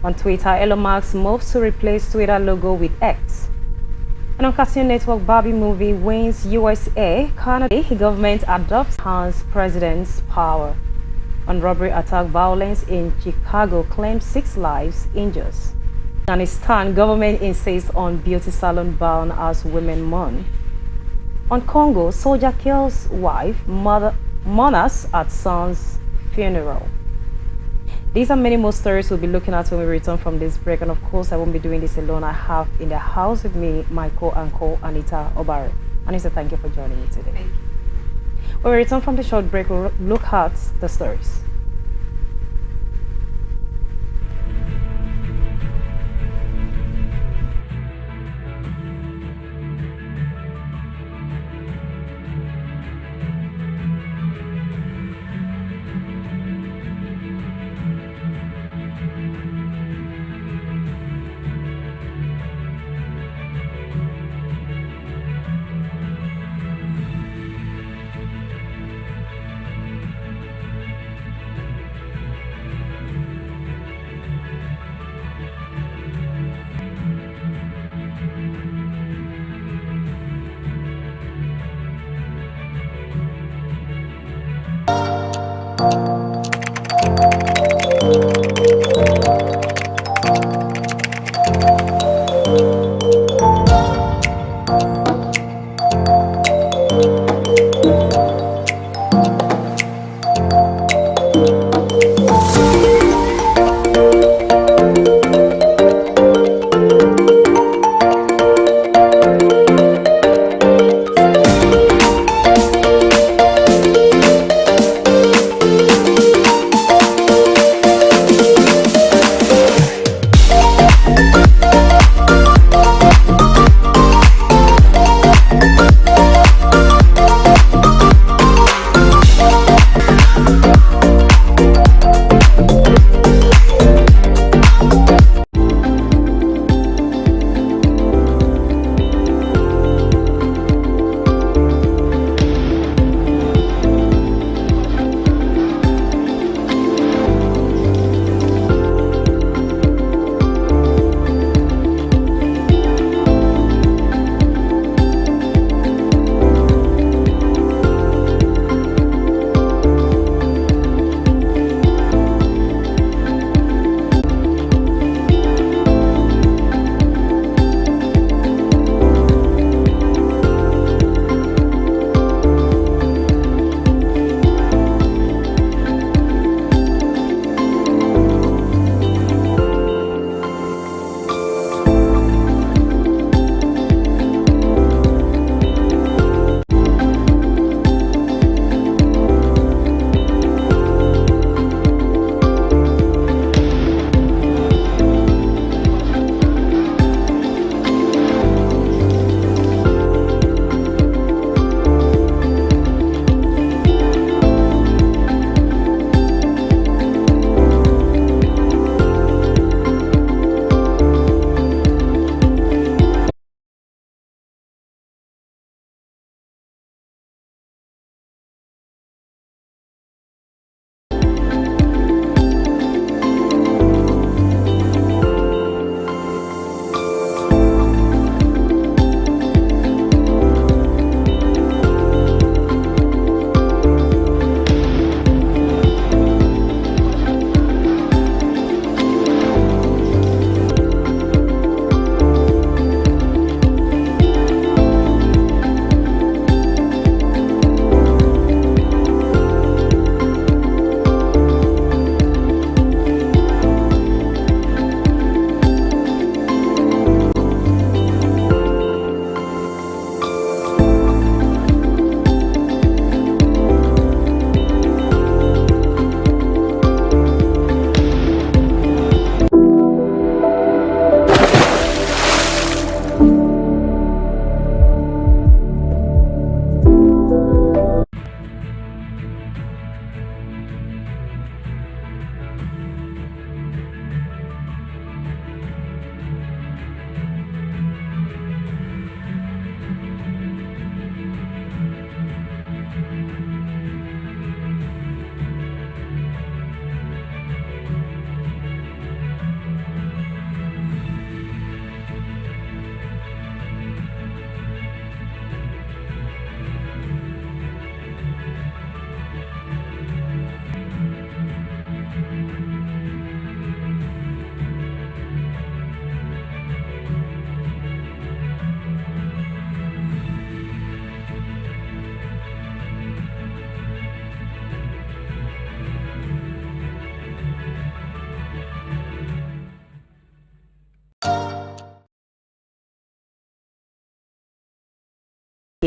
On Twitter, Elon Musk moves to replace Twitter logo with X. And on Cartoon Network, Barbie movie wins USA. Canada government adopts Hans president's power. On robbery attack, violence in Chicago claims 6 lives injured. Afghanistan government insists on beauty salon ban as women mourn. On Congo, soldier kills wife, mourners at son's funeral. These and many more stories we'll be looking at when we return from this break. And of course, I won't be doing this alone. I have in the house with me my co-anchor, Anita Obare. Anita, thank you for joining me today. Thank you. When we return from the short break, we'll look at the stories.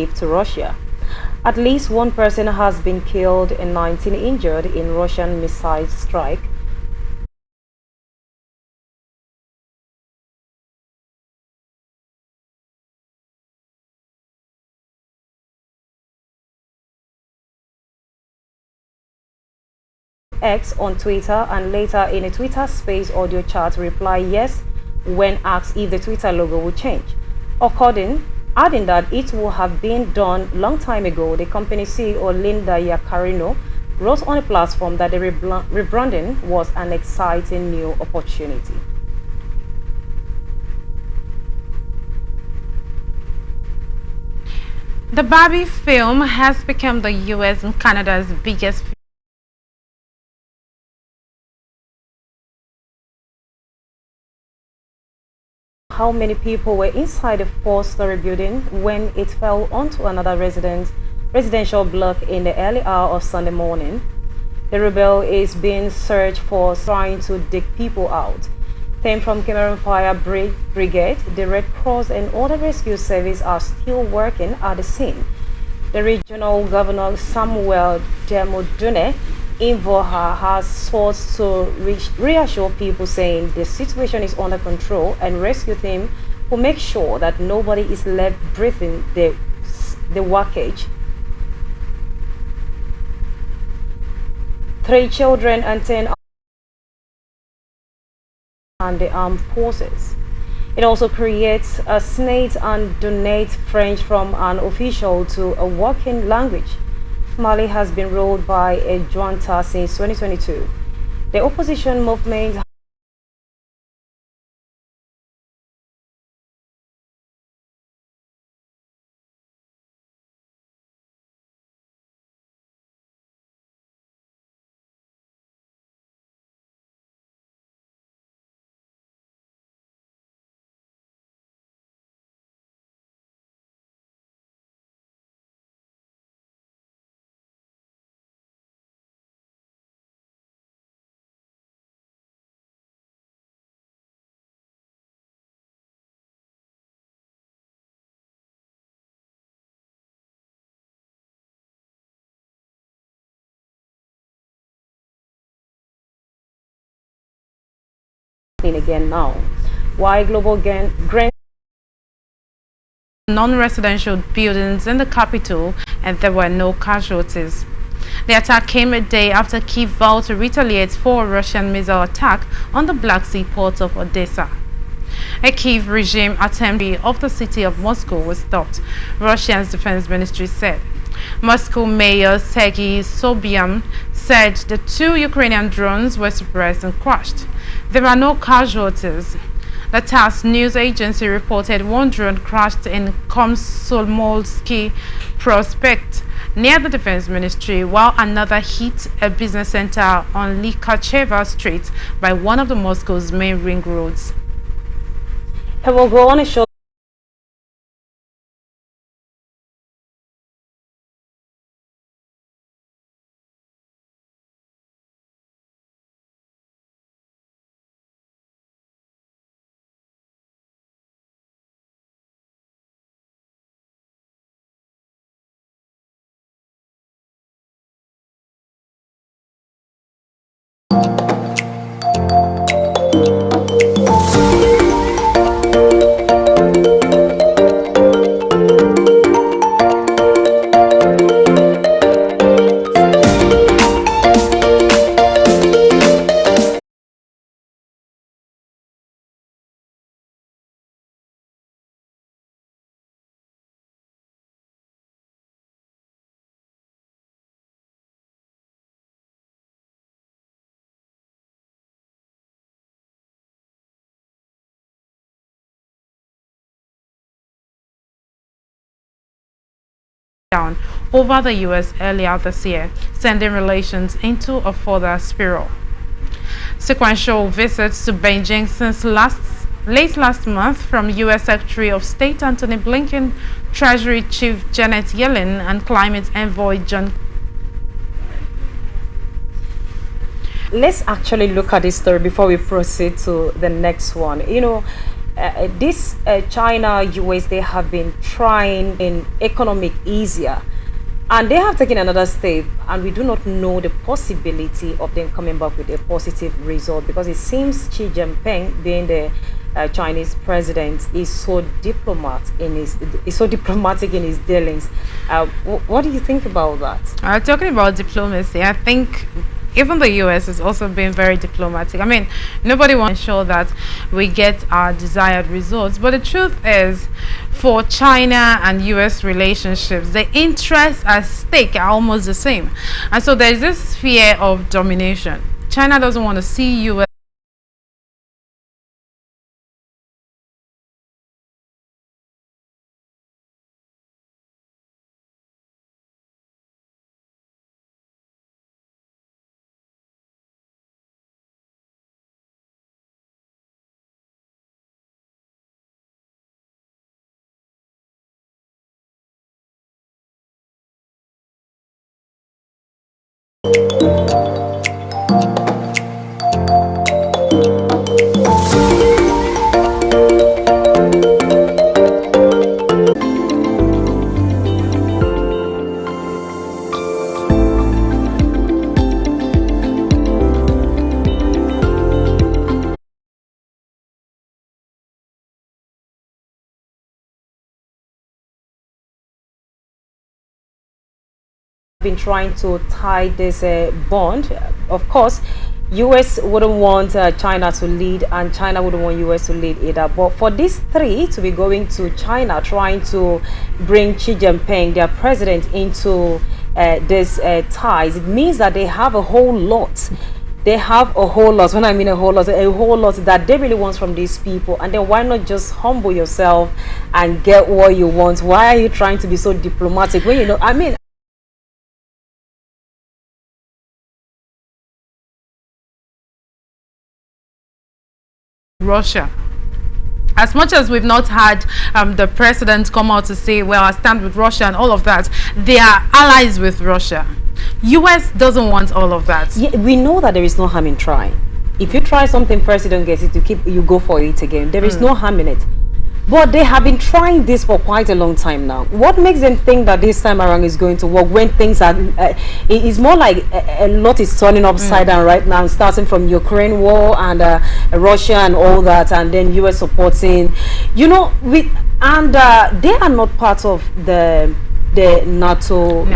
trip to Russia. At least one person has been killed and 19 injured in Russian missile strike. X on Twitter, and later in a Twitter Space audio chat reply yes when asked if the Twitter logo would change. Adding that it would have been done long time ago, the company CEO Linda Yaccarino wrote on a platform that the rebranding was an exciting new opportunity. The Barbie film has become the US and Canada's biggest How many people were inside the four-story building when it fell onto another residential block in the early hour of Sunday morning. The rebel is being searched for trying to dig people out. Team from Cameroon Fire Brigade, the Red Cross and other rescue service are still working at the scene. The regional governor Samuel Demodune Invoha has sought to reassure people, saying the situation is under control and rescue team will make sure that nobody is left breathing the wreckage. 3 children and 10 and the armed forces. It also creates a snake and donates French from an official to a working language. Mali has been ruled by a junta since 2022. The opposition movement again now. Why global grain non-residential buildings in the capital, and there were no casualties. The attack came a day after Kyiv vowed to retaliate for a Russian missile attack on the Black Sea port of Odessa. A Kyiv regime attempt of the city of Moscow was stopped, Russia's defense ministry said. Moscow Mayor Sergei Sobyanin said the 2 Ukrainian drones were suppressed and crashed. There are no casualties. The TASS news agency reported 1 drone crashed in Komsomolsky Prospect near the defense ministry, while another hit a business center on Likacheva Street by one of the Moscow's main ring roads. I will go on a short down over the US earlier this year, sending relations into a further spiral. Sequential visits to Beijing since late last month from US Secretary of State Antony Blinken, Treasury Chief Janet Yellen, and Climate Envoy John. Let's actually look at this story before we proceed to the next one. this China, US, they have been trying in economic easier, and they have taken another step, and we do not know the possibility of them coming back with a positive result, because it seems Xi Jinping, being the Chinese president, is so diplomatic in his dealings. What do you think about that? Talking about diplomacy, I think even the US is also being very diplomatic. I mean, nobody wants to ensure that we get our desired results. But the truth is, for China and US relationships, the interests at stake are almost the same. And so there's this fear of domination. China doesn't want to see US been trying to tie this bond. Of course, US wouldn't want China to lead, and China wouldn't want US to lead either. But for these three to be going to China, trying to bring Xi Jinping, their president, into this ties, it means that they have a whole lot. They have a whole lot. When I mean a whole lot that they really want from these people. And then why not just humble yourself and get what you want? Why are you trying to be so diplomatic when you know? I mean, Russia. As much as we've not had the president come out to say, well, I stand with Russia and all of that, they are allies with Russia. US doesn't want all of that. Yeah, we know that there is no harm in trying. If you try something first, you don't get it, you go for it again. There is no harm in it. But they have been trying this for quite a long time now. What makes them think that this time around is going to work when things are... it is more like a lot is turning upside down right now, starting from Ukraine war and Russia and all that, and then US supporting, you know, they are not part of the NATO. No.